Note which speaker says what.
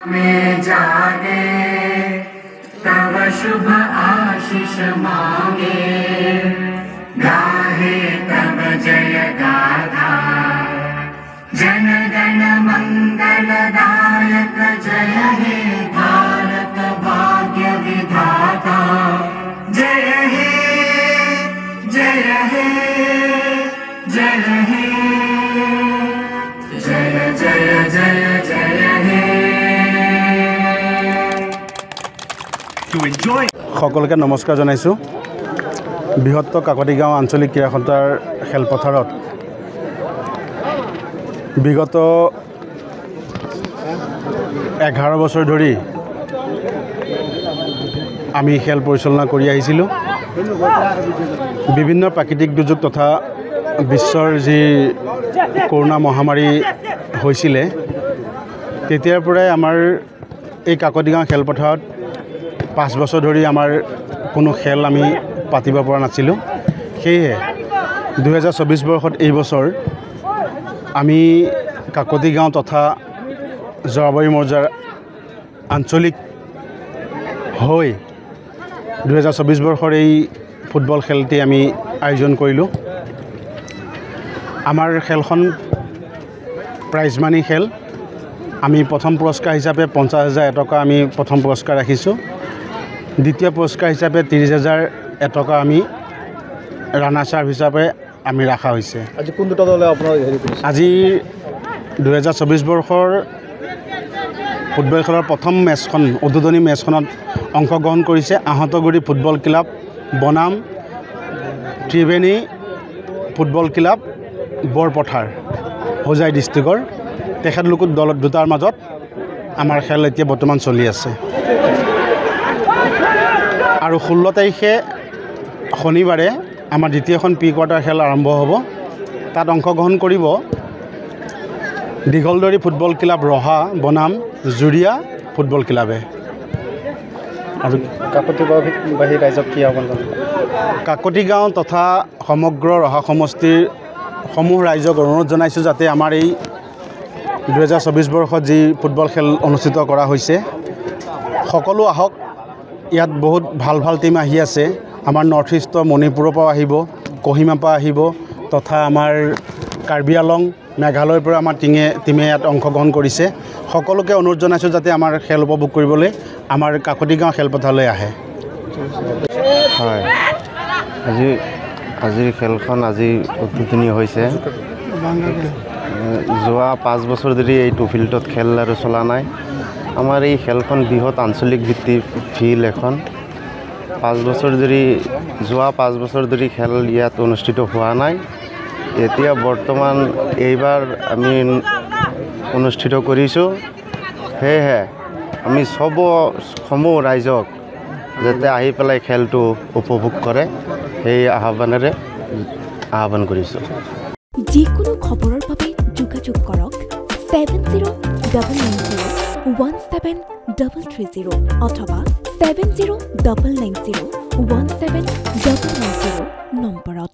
Speaker 1: में जागे तव शुभ आशीष मांगे गाहे तव जय गाथा जन गण मंगलदायक जय हे भारत भाग्य विधाता जय हे जय हे जय हे जय जय जय जय हे
Speaker 2: সকলকে নমস্কাৰ জনাইছো বৃহত্তৰ কাকতি গাঁও আঞ্চলিক ক্ৰীড়া সন্থাৰ খেলপথাৰত বিগত 11 বছৰ ধৰি আমি খেল পৰিচালনা কৰি আহিছিলোঁ বিভিন্ন প্ৰাকৃতিক দুৰ্যোগ তথা বিশ্বৰ যি কৰোনা মহামাৰী হৈছিলে তেতিয়াৰ পৰাই আমাৰ এই কাকতি গাঁও খেলপথাৰত 5 বছৰ ধৰি আমাৰ কোনো খেল আমি পাতিব পৰা নাছিলোঁ সেয়ে 2024 বৰ্ষত এই বছৰ আমি কাকতি গাঁও তথা জৰাবাৰী মৌজাৰ আঞ্চলিক হৈ 2024 বৰ্ষৰ এই ফুটবল খেলটি আমি আয়োজন কৰিলোঁ আমাৰ খেলখন প্ৰাইজ মানি খেল আমি প্ৰথম পুৰস্কাৰ হিচাপে 50,000 টকা আমি প্ৰথম পুৰস্কাৰ ৰাখিছোঁ দ্বিতীয় পুৰস্কাৰ হিচাপে 30,000 টকা আমি ৰানাৰ্ছ আপ হিচাপে আমি ৰাখা হৈছে
Speaker 3: আজি কোন দুটা দলে আপোনাৰ হেৰি কৰিছে
Speaker 2: আজি 2024 বৰ্ষৰ ফুটবল খেলৰ প্ৰথম মেচখন উদ্বোধনী মেচখনত অংশগ্ৰহণ কৰিছে আহতগুৰি ফুটবল ক্লাব বনাম ত্ৰিবেণী ফুটবল ক্লাব বৰপথাৰ হোজাই ডিষ্ট্ৰিক্টৰ তেখেতলোকৰ দল দুটাৰ মাজত আমাৰ খেল এতিয়া বৰ্তমান চলি আছে আৰু 16 তাৰিখে শনিবাৰে আমাৰ দ্বিতীয়খন প্ৰি কোৱাৰ্টাৰ খেল আৰম্ভ হ'ব তাত অংশগ্ৰহণ কৰিব দীঘলদৰী ফুটবল ক্লাব ৰহা বনাম জুৰিয়া ফুটবল ক্লাবে
Speaker 3: আৰু কাকতি বাহী ৰাইজক কি আহ্বান জনাব
Speaker 2: কাকতি গাঁও তথা সমগ্ৰ ৰহা সমষ্টিৰ সমূহ ৰাইজক অনুৰোধ জনাইছোঁ যাতে আমাৰ এই 2024 বৰ্ষত যি ফুটবল খেল অনুষ্ঠিত কৰা হৈছে সকলো আহক ইয়াত বহুত ভাল ভাল টিম আহি আছে আমাৰ নৰ্থ ইষ্টৰ মণিপুৰৰ পৰা আহিব কহিমাৰ পৰা আহিব তথা আমাৰ কাৰ্বি আলং মেঘালয়ৰ পৰা আমাৰ টিমে ইয়াত অংশগ্ৰহণ কৰিছে সকলোকে অনুৰোধ জনাইছোঁ যাতে আমাৰ খেল উপভোগ কৰিবলৈ আমাৰ কাকতি গাঁও খেলপথাৰলৈ আহে
Speaker 4: হয় আজিৰ খেলখন আজি উদ্বোধনী হৈছে যোৱা 5 বছৰ ধৰি এইটো ফিল্ডত খেল আৰু চলা নাই আমাৰ এই খেলখন বৃহৎ আঞ্চলিক ভিত্তিৰ ফিল্ড এখন 5 বছৰ ধৰি যোৱা 5 বছৰ ধৰি খেল ইয়াত অনুষ্ঠিত হোৱা নাই এতিয়া বৰ্তমান এইবাৰ আমি অনুষ্ঠিত কৰিছোঁ সেয়েহে আমি সমূহ ৰাইজক যাতে আহি পেলাই খেলটো উপভোগ কৰে সেই আহ্বানেৰে আহ্বান কৰিছোঁ
Speaker 5: যিকোনো খবৰৰ বাবে যোগাযোগ কৰক 7099017330 অথবা 7099017390 নম্বৰত